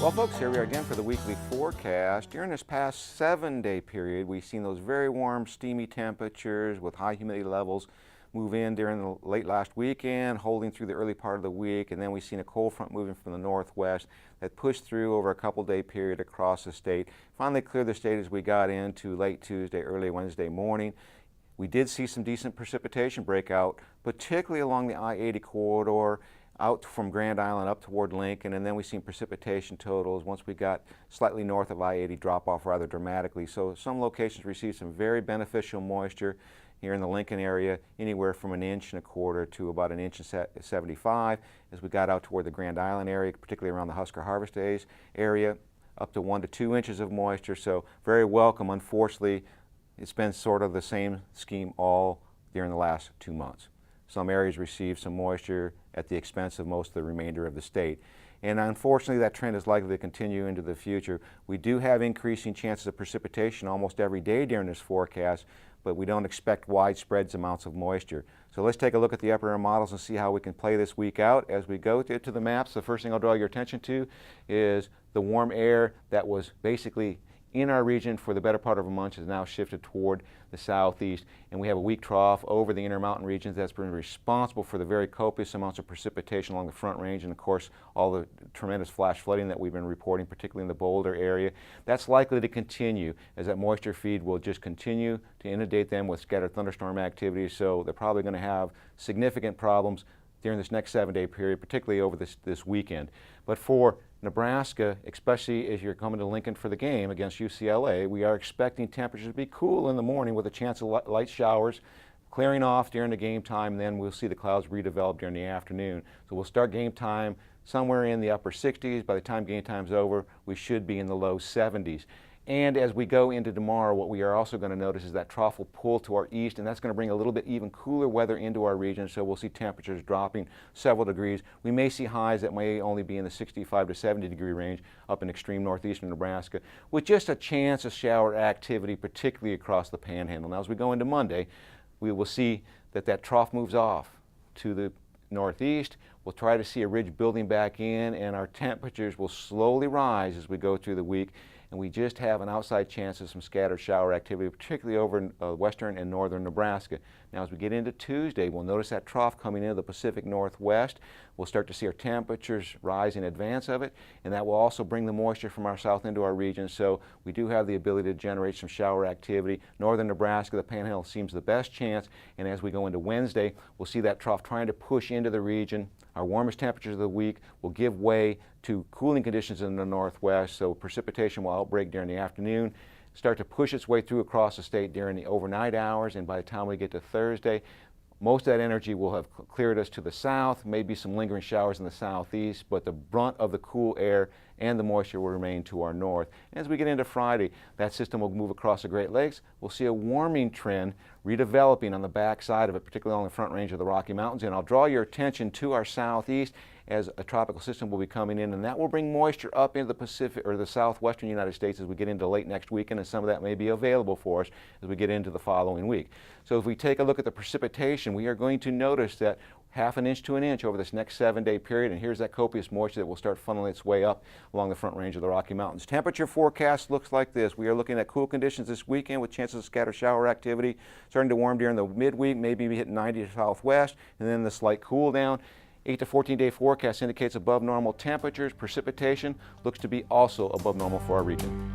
Well, folks, here we are again for the weekly forecast. During this past 7-day period, we've seen those very warm, steamy temperatures with high humidity levels move in during the late last weekend, holding through the early part of the week, and then we've seen a cold front moving from the northwest that pushed through over a couple-day period across the state. Finally cleared the state as we got into late Tuesday, early Wednesday morning. We did see some decent precipitation breakout, particularly along the I-80 corridor, out from Grand Island up toward Lincoln, and then we've seen precipitation totals once we got slightly north of I-80 drop off rather dramatically. So some locations received some very beneficial moisture here in the Lincoln area, anywhere from 1.25 inches to about 1.75 inches. As we got out toward the Grand Island area, particularly around the Husker Harvest Days area, up to 1 to 2 inches of moisture, so very welcome. Unfortunately, it's been sort of the same scheme all during the last 2 months. Some areas received some moisture at the expense of most of the remainder of the state. And unfortunately, that trend is likely to continue into the future. We do have increasing chances of precipitation almost every day during this forecast, but we don't expect widespread amounts of moisture. So let's take a look at the upper air models and see how we can play this week out. As we go to the maps, the first thing I'll draw your attention to is the warm air that was basically in our region for the better part of a month has now shifted toward the southeast, and we have a weak trough over the intermountain regions that's been responsible for the very copious amounts of precipitation along the Front Range, and of course all the tremendous flash flooding that we've been reporting, particularly in the Boulder area. That's likely to continue as that moisture feed will just continue to inundate them with scattered thunderstorm activity, so they're probably going to have significant problems during this next 7-day period, particularly over this weekend. But for Nebraska, especially as you're coming to Lincoln for the game against UCLA, we are expecting temperatures to be cool in the morning with a chance of light showers clearing off during the game time, and then we'll see the clouds redevelop during the afternoon. So we'll start game time somewhere in the upper 60s. By the time game time's over, we should be in the low 70s. And as we go into tomorrow, what we are also going to notice is that trough will pull to our east, and that's going to bring a little bit even cooler weather into our region, so we'll see temperatures dropping several degrees. We may see highs that may only be in the 65 to 70 degree range up in extreme northeastern Nebraska, with just a chance of shower activity, particularly across the Panhandle. Now, as we go into Monday, we will see that trough moves off to the northeast. We'll try to see a ridge building back in, and our temperatures will slowly rise as we go through the week. And we just have an outside chance of some scattered shower activity, particularly over in western and northern Nebraska. Now, as we get into Tuesday, we'll notice that trough coming into the Pacific Northwest. We'll start to see our temperatures rise in advance of it, and that will also bring the moisture from our south into our region, so we do have the ability to generate some shower activity. Northern Nebraska, the Panhandle seems the best chance, and as we go into Wednesday, we'll see that trough trying to push into the region. Our warmest temperatures of the week will give way to cooling conditions in the northwest, so precipitation will outbreak during the afternoon, start to push its way through across the state during the overnight hours, and by the time we get to Thursday, most of that energy will have cleared us to the south, maybe some lingering showers in the southeast, but the brunt of the cool air and the moisture will remain to our north. As we get into Friday, that system will move across the Great Lakes. We'll see a warming trend redeveloping on the back side of it, particularly on the Front Range of the Rocky Mountains. And I'll draw your attention to our southeast as a tropical system will be coming in, and that will bring moisture up into the Pacific or the southwestern United States as we get into late next weekend, and some of that may be available for us as we get into the following week. So if we take a look at the precipitation, we are going to notice that 1/2 inch to 1 inch over this next 7-day period, and here's that copious moisture that will start funneling its way up along the Front Range of the Rocky Mountains. Temperature forecast looks like this. We are looking at cool conditions this weekend with chances of scattered shower activity, starting to warm during the midweek, maybe hitting 90 to southwest, and then the slight cool down. 8 to 14-day forecast indicates above normal temperatures. Precipitation looks to be also above normal for our region.